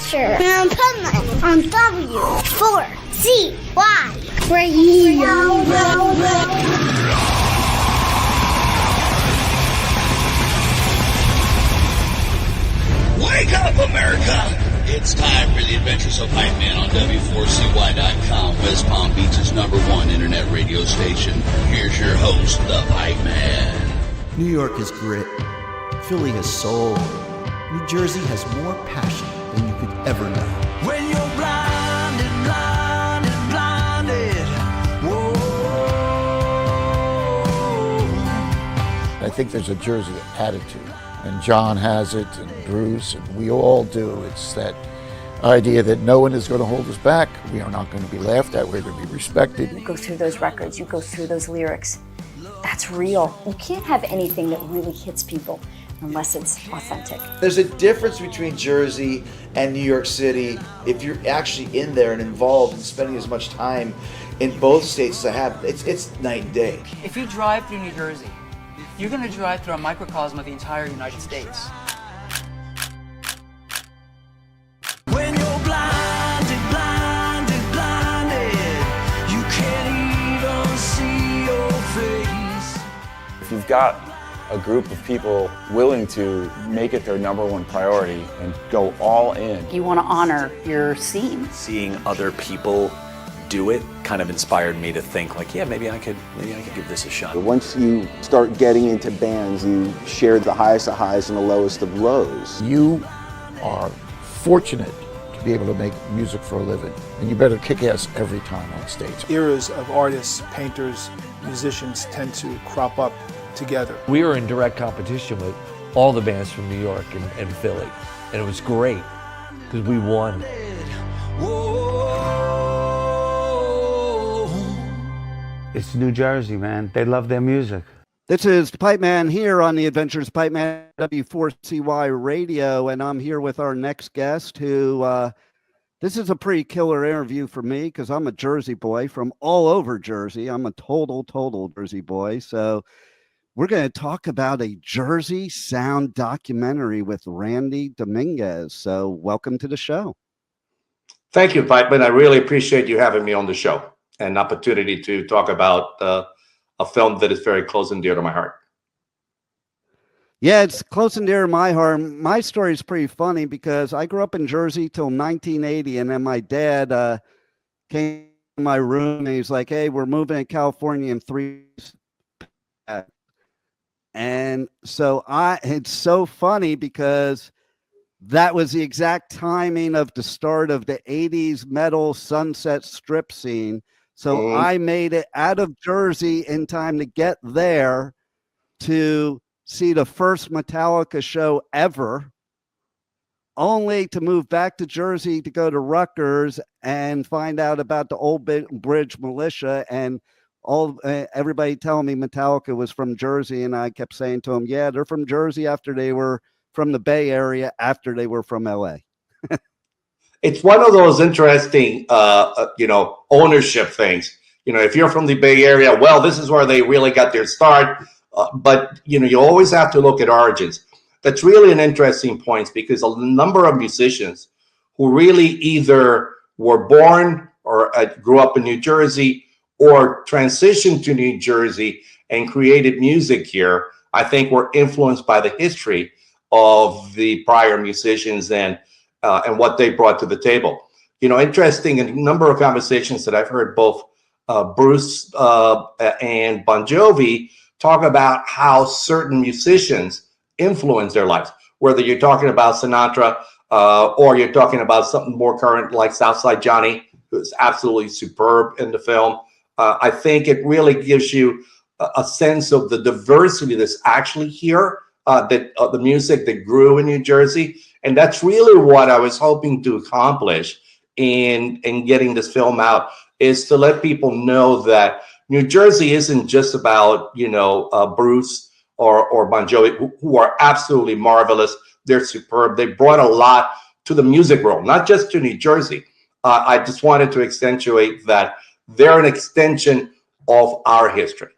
Asher and Pipeman on W4CY Radio. Wake up, America! It's time for the adventures of Pipeman on W4CY.com, West Palm Beach's #1 internet radio station. Here's your host, the Pipeman. New York has grit. Philly has soul. New Jersey has more passion than you could ever know. When you're blinded, blinded, blinded, whoa. I think there's a Jersey attitude, and John has it, and Bruce, and we all do. It's that idea that no one is going to hold us back. We are not going to be laughed at. We're going to be respected. You go through those records, you go through those lyrics. That's real. You can't have anything that really hits people unless it's authentic. There's a difference between Jersey and New York City. If you're actually in there and involved and spending as much time in both states as I have, it's night and day. If you drive through New Jersey, you're going to drive through a microcosm of the entire United States. When you're blinded, blinded, blinded, you can't even see your face. If you've got a group of people willing to make it their #1 priority and go all in. You want to honor your scene. Seeing other people do it kind of inspired me to think like, yeah, maybe I could give this a shot. Once you start getting into bands, you share the highest of highs and the lowest of lows. You are fortunate to be able to make music for a living, and you better kick ass every time on stage. Eras of artists, painters, musicians tend to crop up together. We were in direct competition with all the bands from New York and Philly, and it was great because we won. It's New Jersey, man. They love their music. This is Pipeman here on the Adventures of Pipeman W4CY Radio, and I'm here with our next guest who, this is a pretty killer interview for me because I'm a Jersey boy from all over Jersey. I'm a total Jersey boy. So we're going to talk about a Jersey sound documentary with Randy Dominguez. So welcome to the show. Thank you, Pipeman. I really appreciate you having me on the show and opportunity to talk about a film that is very close and dear to my heart. Yeah, it's close and dear to my heart. My story is pretty funny because I grew up in Jersey till 1980, and then my dad came in my room and he's like, "Hey, we're moving to California in 3 years." And so it's so funny because that was the exact timing of the start of the 80s metal Sunset Strip scene. So I made it out of Jersey in time to get there to see the first Metallica show ever, only to move back to Jersey to go to Rutgers and find out about the Old Bridge Militia and everybody telling me Metallica was from Jersey. And I kept saying to them, yeah, they're from Jersey after they were from the Bay Area, after they were from LA. It's one of those interesting, ownership things. If you're from the Bay Area, well, this is where they really got their start. But you always have to look at origins. That's really an interesting point because a number of musicians who really either were born or grew up in New Jersey or transitioned to New Jersey and created music here, I think were influenced by the history of the prior musicians and what they brought to the table. Interesting, a number of conversations that I've heard both Bruce and Bon Jovi talk about how certain musicians influence their lives, whether you're talking about Sinatra or you're talking about something more current like Southside Johnny, who's absolutely superb in the film. I think it really gives you a sense of the diversity that's actually here, the music that grew in New Jersey. And that's really what I was hoping to accomplish in getting this film out, is to let people know that New Jersey isn't just about, Bruce or Bon Jovi, who are absolutely marvelous. They're superb. They brought a lot to the music world, not just to New Jersey. I just wanted to accentuate that they're an extension of our history.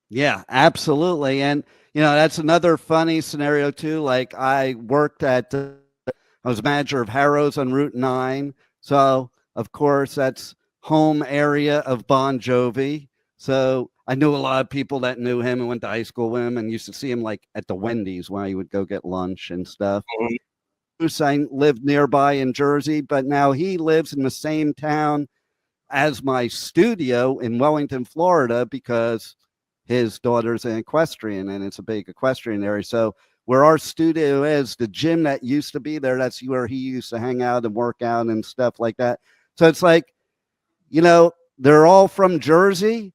Yeah, absolutely. And, that's another funny scenario too. Like I was manager of Harrow's on Route 9. So of course that's home area of Bon Jovi. So I knew a lot of people that knew him and went to high school with him and used to see him like at the Wendy's when he would go get lunch and stuff. Hussein lived nearby in Jersey, but now he lives in the same town as my studio in Wellington, Florida, because his daughter's an equestrian and it's a big equestrian area. So where our studio is, the gym that used to be there, that's where he used to hang out and work out and stuff like that. So it's like, they're all from Jersey,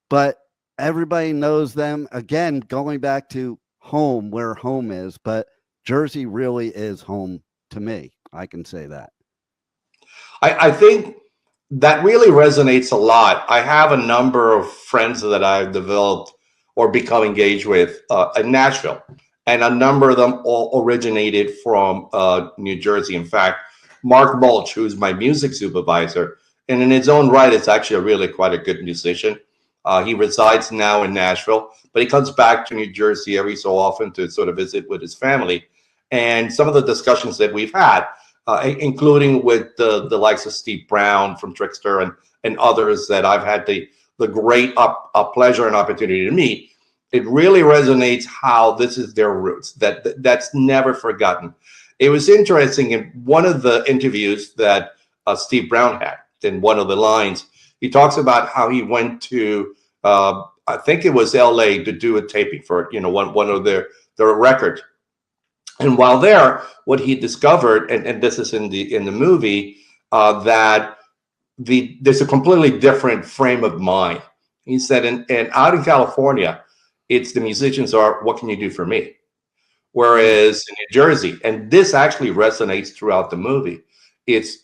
but everybody knows them. Again, going back to home, where home is, but Jersey really is home to me. I can say that. I think that really resonates a lot. I have a number of friends that I've developed or become engaged with in Nashville, and a number of them all originated from New Jersey. In fact, Mark Mulch, who's my music supervisor, and in his own right, it's actually really quite a good musician. He resides now in Nashville, but he comes back to New Jersey every so often to sort of visit with his family. And some of the discussions that we've had, including with the likes of Steve Brown from Trickster and others that I've had the great pleasure and opportunity to meet, it really resonates how this is their roots, that's never forgotten. It was interesting in one of the interviews that Steve Brown had, in one of the lines, he talks about how he went to, I think it was LA to do a taping for, one of their records. And while there, what he discovered, and this is in the movie, that there's a completely different frame of mind. He said, and out in California, it's the musicians are, what can you do for me? Whereas in New Jersey, and this actually resonates throughout the movie, it's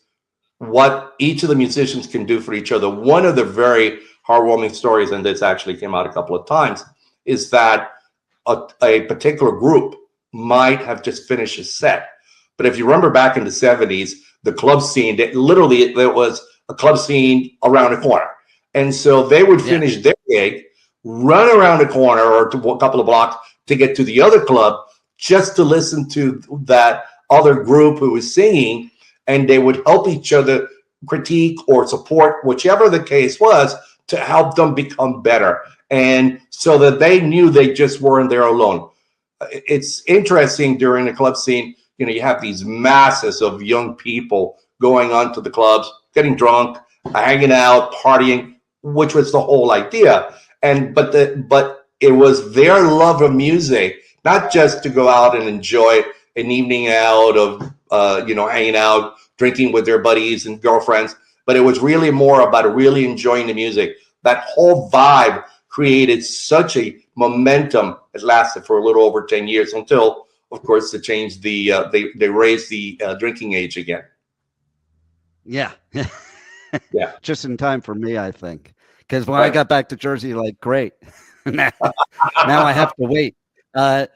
what each of the musicians can do for each other. One of the very heartwarming stories, and this actually came out a couple of times, is that a particular group might have just finished a set. But if you remember back in the 70s, the club scene, there was a club scene around the corner. And so they would finish their gig, run around the corner or to a couple of blocks to get to the other club just to listen to that other group who was singing, and they would help each other critique or support, whichever the case was, to help them become better. And so that they knew they just weren't there alone. It's interesting during the club scene, you have these masses of young people going onto the clubs, getting drunk, hanging out, partying, which was the whole idea. But it was their love of music, not just to go out and enjoy an evening out of, hanging out, drinking with their buddies and girlfriends, but it was really more about really enjoying the music. That whole vibe created such a momentum. It lasted for a little over 10 years until, of course, they changed they raised the drinking age again. Yeah. Yeah. Just in time for me, I think. Because when I got back to Jersey, like, great. now I have to wait. And,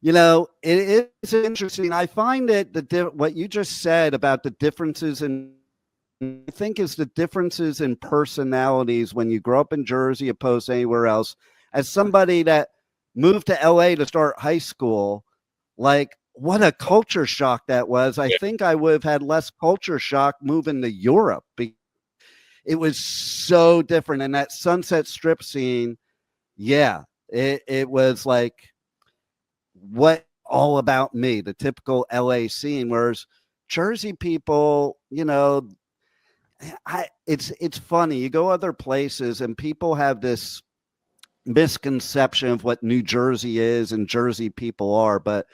it is interesting. I find it, what you just said about the differences I think is the differences in personalities when you grow up in Jersey opposed to anywhere else. As somebody that moved to LA to start high school, like what a culture shock that was. I think I would have had less culture shock moving to Europe. It was so different. And that Sunset Strip scene, it was like what all about me, the typical LA scene, whereas Jersey people, it's funny. You go other places and people have this misconception of what New Jersey is and Jersey people are, but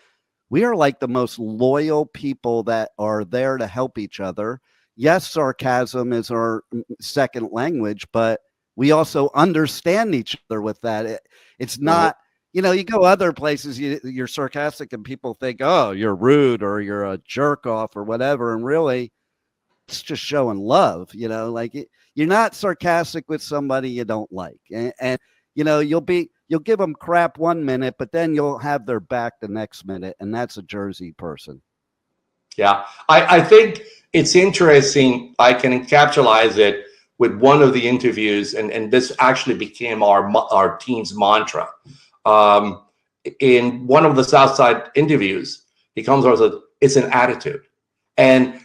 we are like the most loyal people that are there to help each other. Yes, sarcasm is our second language, but we also understand each other with that. It's not, you go other places, you're sarcastic and people think, oh, you're rude or you're a jerk off or whatever. And really, it's just showing love, like you're not sarcastic with somebody you don't like. And you'll give them crap 1 minute, but then you'll have their back the next minute. And that's a Jersey person. Yeah. I think it's interesting. I can encapsulate it with one of the interviews, and this actually became our team's mantra. In one of the Southside interviews, he comes over and says, "It's an attitude." And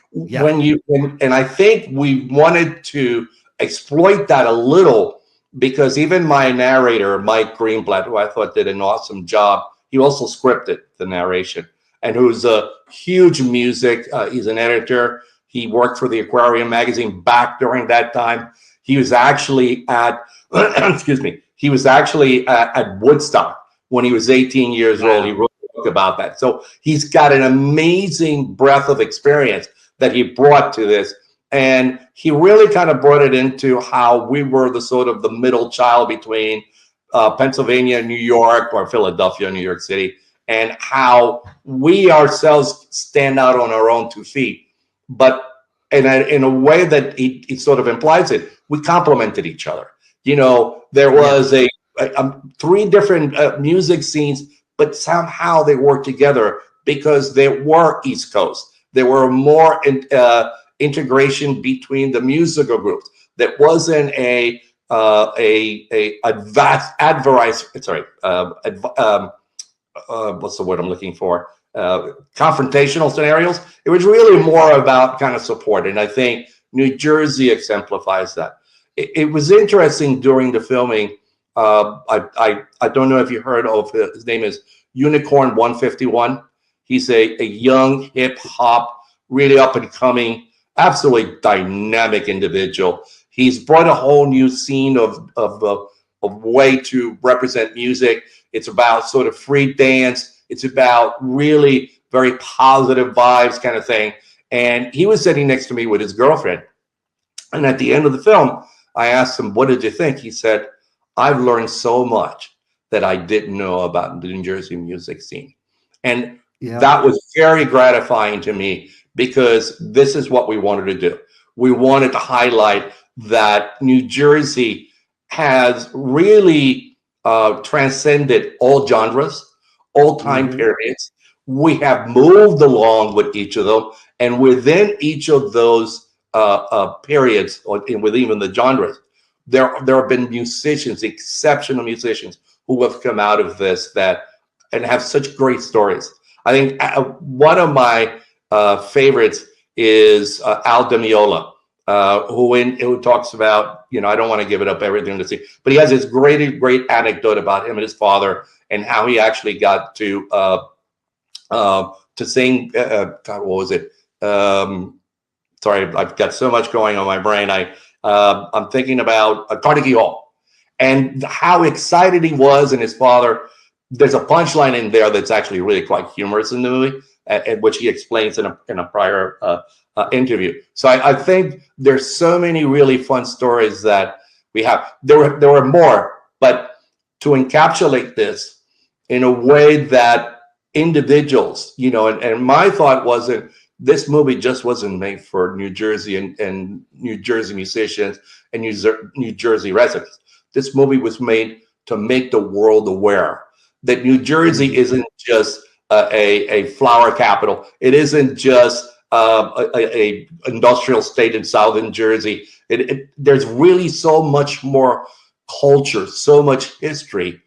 and I think we wanted to exploit that a little, because even my narrator, Mike Greenblatt, who I thought did an awesome job, he also scripted the narration, and who's a huge music. He's an editor. He worked for the Aquarium magazine back during that time. He was actually at, excuse me, he was actually at Woodstock when he was 18 years old. He wrote a book about that. So he's got an amazing breadth of experience that he brought to this. And he really kind of brought it into how we were the sort of the middle child between Pennsylvania, New York, or Philadelphia, New York City, and how we ourselves stand out on our own 2 feet. But in a way that it sort of implies it, we complemented each other. You know, there was 3 different music scenes, but somehow they worked together because they were East Coast. There were more integration between the musical groups. That wasn't a vast what's the word I'm looking for? Confrontational scenarios. It was really more about kind of support, and I think New Jersey exemplifies that. It was interesting during the filming. I don't know if you heard of his name is Unicorn 151. He's a young hip hop, really up and coming, absolutely dynamic individual. He's brought a whole new scene of way to represent music. It's about sort of free dance. It's about really very positive vibes kind of thing. And he was sitting next to me with his girlfriend. And at the end of the film, I asked him, "What did you think?" He said, "I've learned so much that I didn't know about the New Jersey music scene." And that was very gratifying to me, because this is what we wanted to do. We wanted to highlight that New Jersey has really transcended all genres, all time periods. We have moved along with each of them, and within each of those periods, or with even the genres, there have been musicians, exceptional musicians, who have come out of this and have such great stories. I think one of my favorites is Al Di Meola, who talks about, I don't want to give it up everything to see, but he has this great anecdote about him and his father, and how he actually got to sing. God, what was it? Sorry, I've got so much going on my brain. I'm thinking about Carnegie Hall, and how excited he was, and his father. There's a punchline in there that's actually really quite humorous in the movie, which he explains in a prior interview. So I think there's so many really fun stories that we have. There were more, but to encapsulate this in a way that individuals, and my thought wasn't, this movie just wasn't made for New Jersey and New Jersey musicians and New Jersey residents. This movie was made to make the world aware that New Jersey isn't just a flower capital. It isn't just a industrial state in southern Jersey. There's really so much more culture, so much history.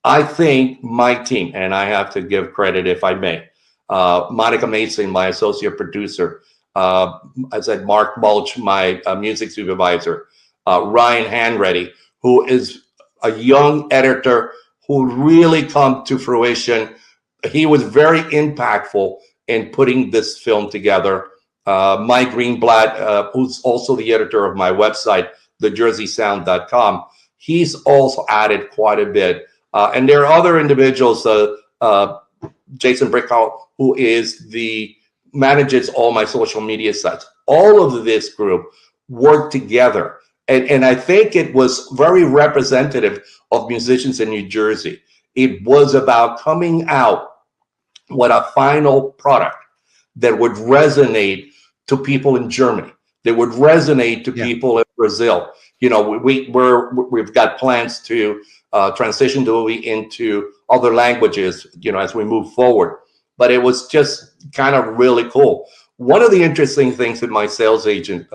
I think my team, and I have to give credit if I may, Monica Mason, my associate producer, I said Mark Mulch, my music supervisor, Ryan Hanready, who is a young editor who really come to fruition. He was very impactful in putting this film together. Mike Greenblatt, who's also the editor of my website, thejerseysound.com, he's also added quite a bit. And there are other individuals, Jason Brickhouse, who manages all my social media sites. All of this group worked together. And I think it was very representative of musicians in New Jersey. It was about coming out with a final product that would resonate to people in Germany, that would resonate to people in Brazil. We've got plans to transition the movie into other languages, as we move forward. But it was just kind of really cool. One of the interesting things that my sales agent,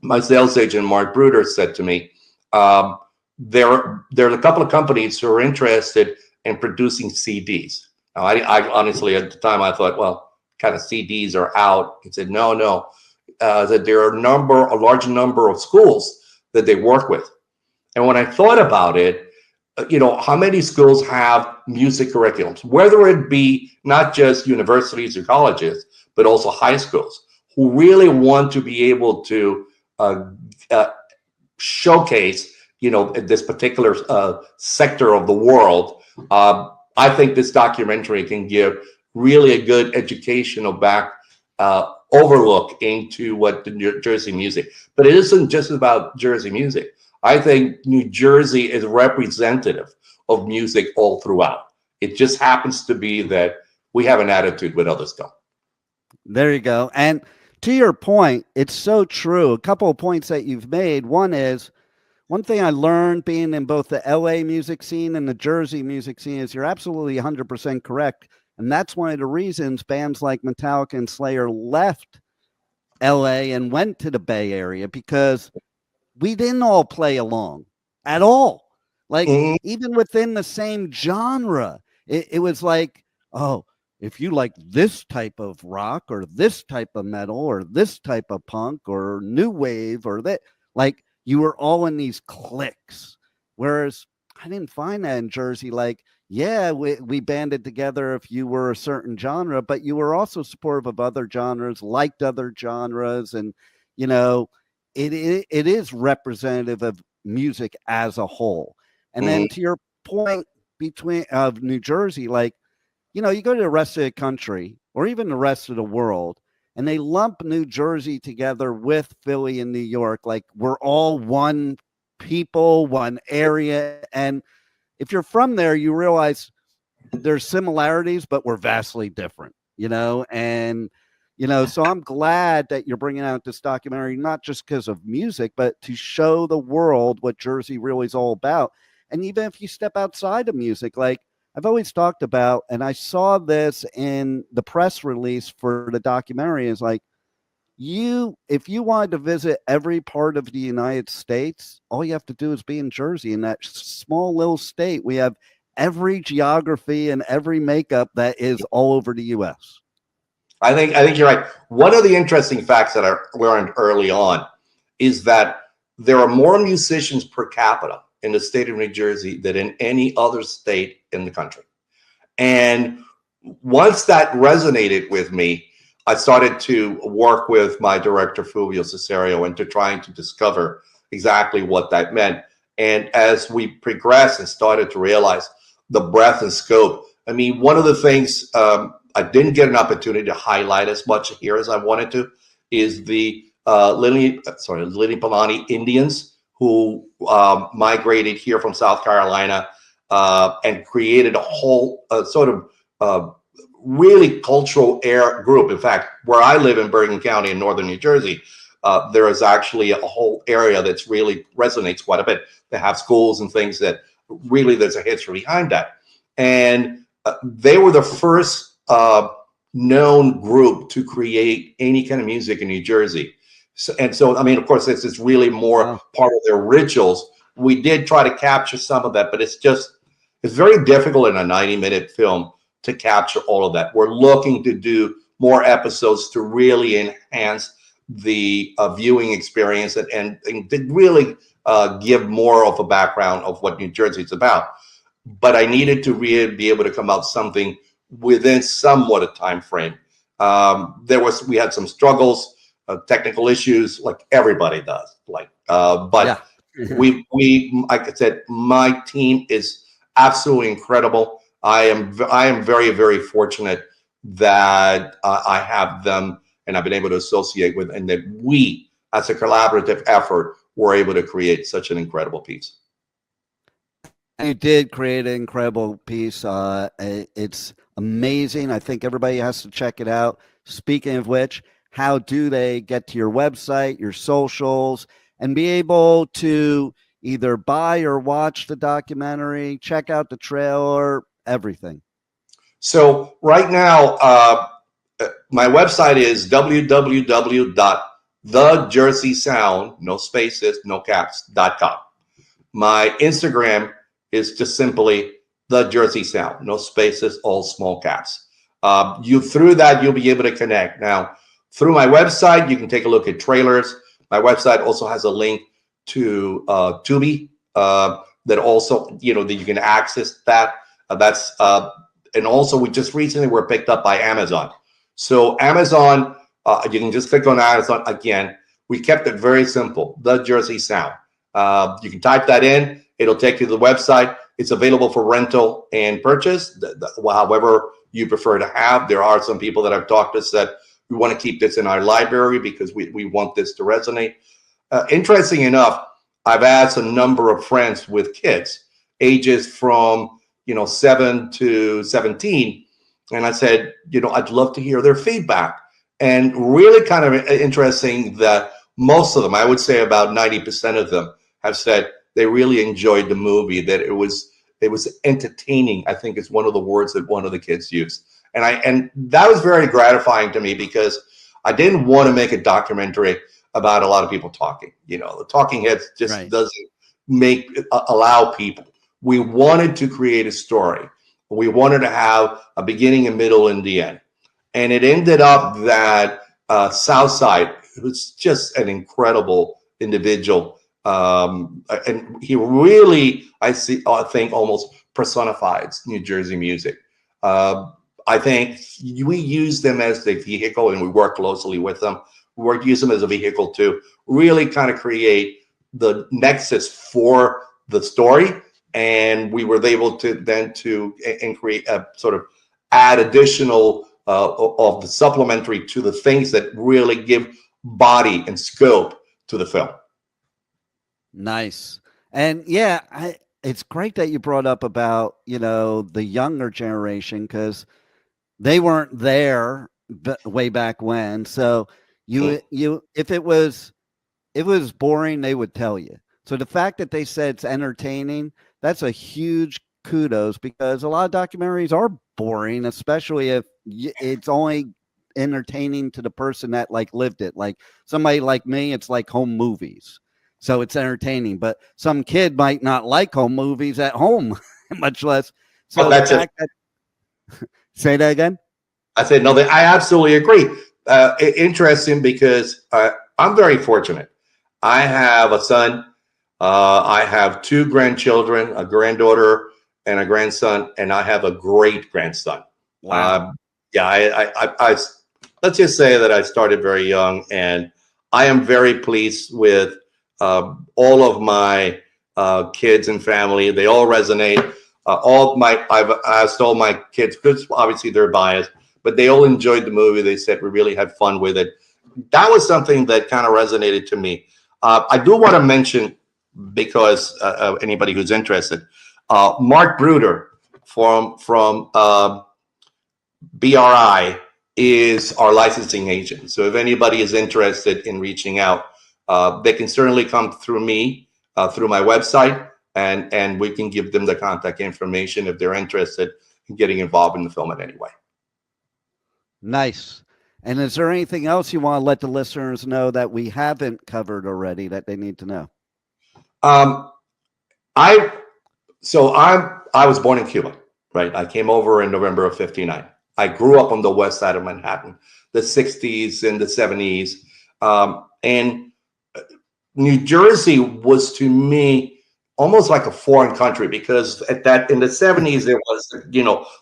my sales agent, Mark Bruder, said to me, there are a couple of companies who are interested in producing CDs. Now, I honestly, at the time, I thought, well, kind of CDs are out. He said, no. That there are a large number of schools that they work with. And when I thought about it, how many schools have music curriculums, whether it be not just universities or colleges, but also high schools, who really want to be able to showcase, this particular sector of the world. I think this documentary can give really a good educational overlook into what the New Jersey music. But it isn't just about Jersey music. I think New Jersey is representative of music all throughout. It just happens to be that we have an attitude when others don't. There you go. And to your point, it's so true. A couple of points that you've made. One thing I learned being in both the LA music scene and the Jersey music scene is you're absolutely 100% correct. And that's one of the reasons bands like Metallica and Slayer left LA and went to the Bay Area, because we didn't all play along at all. Like, even within the same genre, it was like, oh, if you like this type of rock or this type of metal or this type of punk or new wave or that, like, you were all in these cliques. Whereas I didn't find that in Jersey. Like, yeah, we banded together if you were a certain genre, but you were also supportive of other genres, liked other genres. And, it is representative of music as a whole. And then to your point of New Jersey, like, you go to the rest of the country or even the rest of the world, and they lump New Jersey together with Philly and New York. Like, we're all one people, one area. And if you're from there, you realize there's similarities, but we're vastly different, and, so I'm glad that you're bringing out this documentary, not just because of music, but to show the world what Jersey really is all about. And even if you step outside of music, like I've always talked about, and I saw this in the press release for the documentary, is like, if you wanted to visit every part of the United States, all you have to do is be in Jersey. In that small little state, we have every geography and every makeup that is all over the U.S. I think you're right. One of the interesting facts that I learned early on is that there are more musicians per capita in the state of New Jersey than in any other state in the country. And once that resonated with me, I started to work with my director, Fulvio Cesario, into trying to discover exactly what that meant. And as we progressed and started to realize the breadth and scope, I mean, one of the things I didn't get an opportunity to highlight as much here as I wanted to is the Lili Palani Indians, who migrated here from South Carolina and created a whole really cultural group. In fact, where I live in Bergen County in northern New Jersey, there is actually a whole area that's really resonates quite a bit. They have schools and things that really there's a history behind that. And they were the first known group to create any kind of music in New Jersey. So, I mean, of course, this is really more part of their rituals. We did try to capture some of that, but it's very difficult in a 90-minute film to capture all of that. We're looking to do more episodes to really enhance the viewing experience and to really give more of a background of what New Jersey is about. But I needed to really be able to come out something within somewhat a time frame. We had some struggles, technical issues, like everybody does. Like we like I said, my team is absolutely incredible. I am very, very fortunate that I have them and I've been able to associate with, and that we, as a collaborative effort, were able to create such an incredible piece. You did create an incredible piece. It's amazing. I think everybody has to check it out. Speaking of which, how do they get to your website, your socials, and be able to either buy or watch the documentary, check out the trailer, everything? So right now, my website is www.thejerseymusic, The Jersey Sound, no spaces, no caps.com. My Instagram is just simply The Jersey Sound, no spaces, all small caps. Through that, you'll be able to connect. Now, through my website, you can take a look at trailers. My website also has a link to Tubi that also, that you can access that. And also we just recently were picked up by Amazon. So Amazon, you can just click on Amazon. Again, we kept it very simple, The Jersey Sound. You can type that in. It'll take you to the website. It's available for rental and purchase, however you prefer to have. There are some people that I've talked to said, we want to keep this in our library because we want this to resonate. Interesting enough, I've asked a number of friends with kids, ages from 7 to 17, and I said, I'd love to hear their feedback. And really kind of interesting that most of them, I would say about 90% of them, have said they really enjoyed the movie, that it was entertaining, I think is one of the words that one of the kids used. And that was very gratifying to me because I didn't want to make a documentary about a lot of people talking. The talking heads just doesn't allow people. We wanted to create a story. We wanted to have a beginning, a middle, and the end. And it ended up that Southside was just an incredible individual. And he really, I think, almost personifies New Jersey music. I think we use them as the vehicle, and we work closely with them. We use them as a vehicle to really kind of create the nexus for the story. And we were able to then create a sort of add additional of the supplementary to the things that really give body and scope to the film. Nice. And yeah, it's great that you brought up about, the younger generation, because they weren't there way back when. So if it was boring, they would tell you. So the fact that they said it's entertaining, that's a huge kudos, because a lot of documentaries are boring, especially if it's only entertaining to the person that lived it. Like somebody like me, it's like home movies. So it's entertaining, but some kid might not like home movies at home, much less. So the fact that, say that again. I said, no, I absolutely agree. Interesting because I'm very fortunate. I have a son. I have 2 grandchildren, a granddaughter and a grandson, and I have a great grandson. Wow. I let's just say that I started very young, and I am very pleased with all of my kids and family. They all resonate. I've asked all my kids, because obviously they're biased, but they all enjoyed the movie. They said we really had fun with it. That was something that kind of resonated to me. I do want to mention, because anybody who's interested, Mark Bruder from BRI is our licensing agent. So if anybody is interested in reaching out, they can certainly come through me, through my website, and we can give them the contact information if they're interested in getting involved in the film in any way. Nice. And is there anything else you want to let the listeners know that we haven't covered already that they need to know? I was born in Cuba, right? I came over in November of '59. I grew up on the west side of Manhattan, the 60s and the 70s. And New Jersey was, to me, almost like a foreign country, because in the 70s, there was,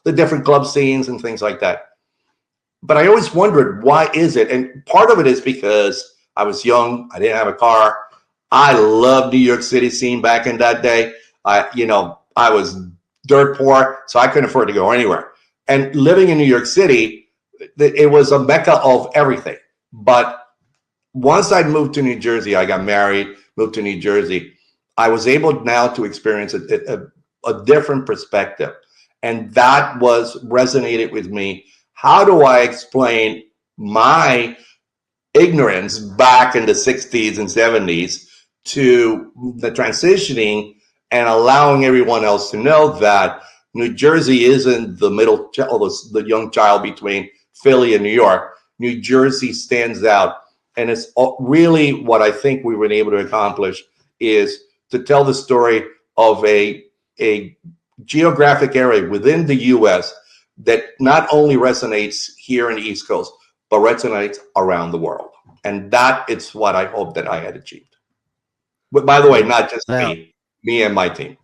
the different club scenes and things like that. But I always wondered, why is it? And part of it is because I was young. I didn't have a car. I loved New York City scene back in that day. I was dirt poor, so I couldn't afford to go anywhere. And living in New York City, it was a mecca of everything. But once I moved to New Jersey, I got married, moved to New Jersey, I was able now to experience a different perspective. And that resonated with me. How do I explain my ignorance back in the 60s and 70s to the transitioning and allowing everyone else to know that New Jersey isn't the middle, the young child between Philly and New York. New Jersey stands out And it's really what I think we've been able to accomplish is to tell the story of a geographic area within the U.S. that not only resonates here in the East Coast, but resonates around the world. And that is what I hope that I had achieved. But by the way, not just me and my team.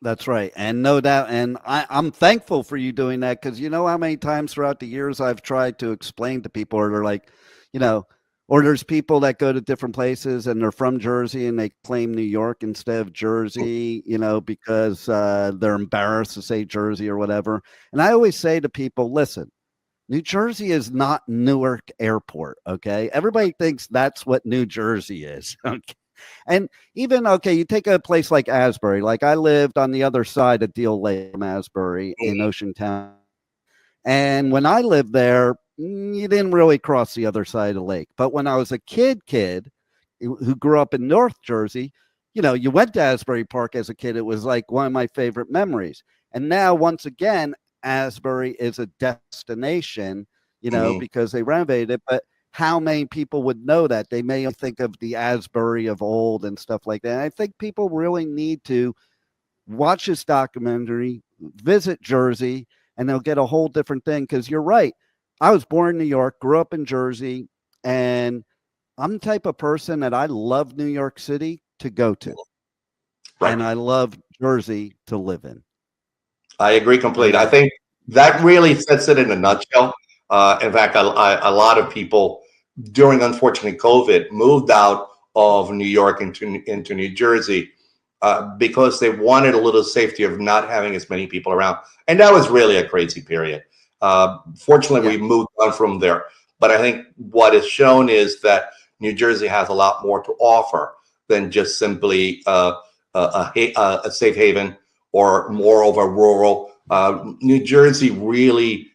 That's right. And no doubt. And I'm thankful for you doing that, because you know how many times throughout the years I've tried to explain to people, or they're like, you know, or there's people that go to different places and they're from Jersey and they claim New York instead of Jersey, you know, because they're embarrassed to say Jersey or whatever. And I always say to people, listen, New Jersey is not Newark Airport, okay? Everybody thinks that's what New Jersey is, okay? And even, okay, you take a place like Asbury. Like, I lived on the other side of Deal Lake from Asbury in Ocean Town. And when I lived there, you didn't really cross the other side of the lake. But when I was a kid who grew up in North Jersey, you know, you went to Asbury Park as a kid. It was like one of my favorite memories. And now, once again, Asbury is a destination, you know, because they renovated it. But how many people would know that? They may think of the Asbury of old and stuff like that. And I think people really need to watch this documentary, visit Jersey, and they'll get a whole different thing. Because you're right. I was born in New York, grew up in Jersey, and I'm the type of person that I love New York City to go to. Right. And I love Jersey to live in. I agree completely. I think that really sets it in a nutshell. In fact, a lot of people during, unfortunately, COVID moved out of New York into New Jersey because they wanted a little safety of not having as many people around. And that was really a crazy period. Fortunately, we moved on from there. But I think what is shown is that New Jersey has a lot more to offer than just simply a safe haven or more of a rural. New Jersey really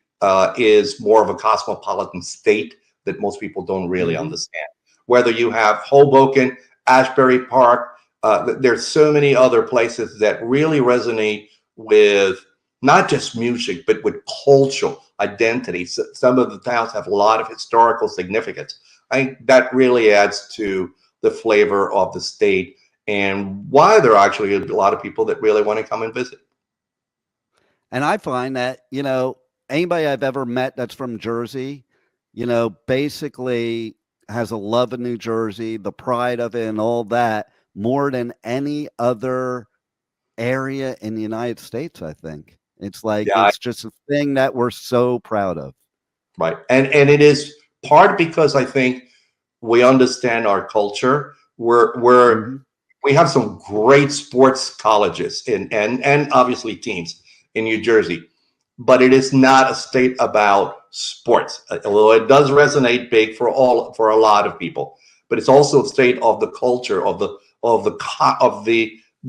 is more of a cosmopolitan state that most people don't really understand. Whether you have Hoboken, Asbury Park, there's so many other places that really resonate with not just music, but with cultural identity. So some of the towns have a lot of historical significance. I think that really adds to the flavor of the state and why there are actually a lot of people that really want to come and visit. And I find that, you know, anybody I've ever met that's from Jersey, you know, basically has a love of New Jersey, the pride of it and all that, more than any other area in the United States, I think. It's like, it's just a thing that we're so proud of. Right. And it is part because I think we understand our culture. We have some great sports colleges and obviously teams in New Jersey, but it is not a state about sports, although it does resonate big for a lot of people. But it's also a state of the culture of the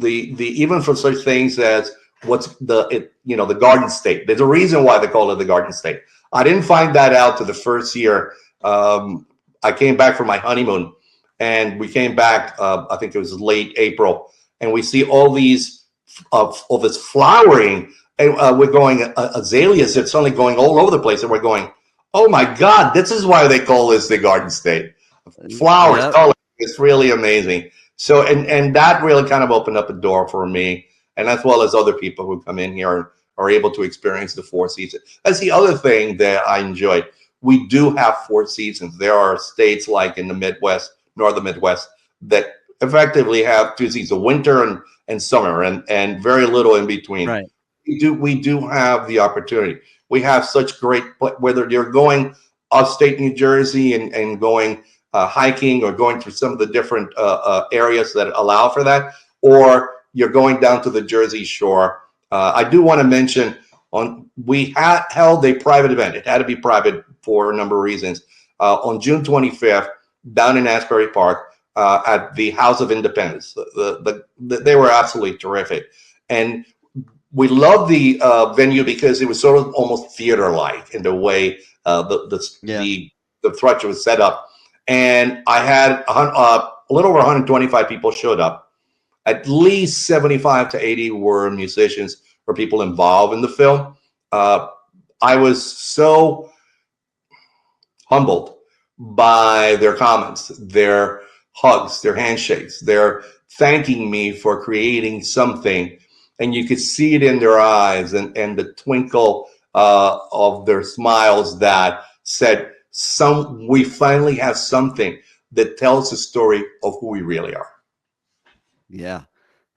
even for such things as the Garden State. There's a reason why they call it the Garden State. I didn't find that out to the first year. I came back from my honeymoon, and we came back. I think it was late April, and we see all these all this flowering, and we're going azaleas. It's suddenly going all over the place, and we're going, oh my God, this is why they call this the Garden State. Flowers, color, it's really amazing. So, and that really kind of opened up a door for me, and as well as other people who come in here and are able to experience the Four Seasons. That's the other thing that I enjoyed. We do have 4 seasons. There are states like in the Midwest, northern Midwest, that effectively have 2 seasons, winter and summer, and very little in between. Right. We do have the opportunity. We have such great, whether you're going upstate New Jersey and going hiking or going through some of the different areas that allow for that, or you're going down to the Jersey Shore. I do want to mention we held a private event. It had to be private for a number of reasons. On June 25th, down in Asbury Park at the House of Independence. They were absolutely terrific. And we loved the venue because it was sort of almost theater-like in the way the structure was set up. And I had a little over 125 people showed up. At least 75 to 80 were musicians or people involved in the film. I was so humbled by their comments, their hugs, their handshakes. They're thanking me for creating something, and you could see it in their eyes and the twinkle of their smiles that said, we finally have something that tells the story of who we really are. Yeah.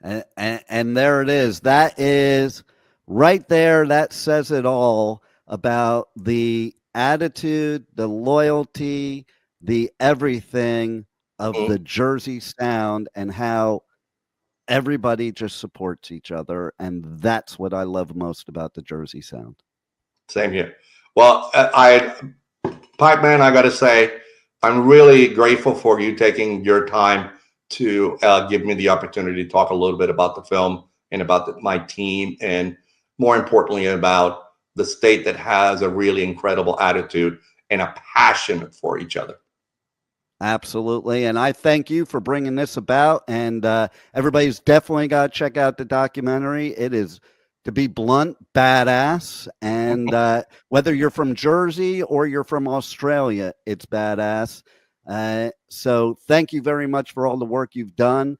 And there it is. That is right there. That says it all about the attitude, the loyalty, the everything of the Jersey Sound, and how everybody just supports each other. And that's what I love most about the Jersey Sound. Same here. Well, Pipeman, I got to say, I'm really grateful for you taking your time to give me the opportunity to talk a little bit about the film and about my team, and more importantly, about the state that has a really incredible attitude and a passion for each other. Absolutely. And I thank you for bringing this about. And everybody's definitely got to check out the documentary. It is, to be blunt, badass. And whether you're from Jersey or you're from Australia, it's badass. So thank you very much for all the work you've done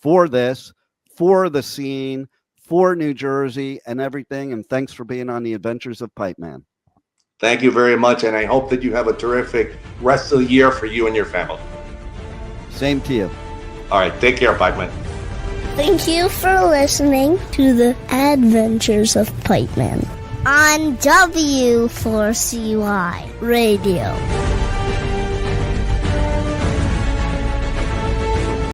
for this, for the scene, for New Jersey and everything. And thanks for being on the Adventures of Pipeman. Thank you very much. And I hope that you have a terrific rest of the year for you and your family. Same to you. All right. Take care, Pipeman. Thank you for listening to the Adventures of Pipeman on W4CY Radio.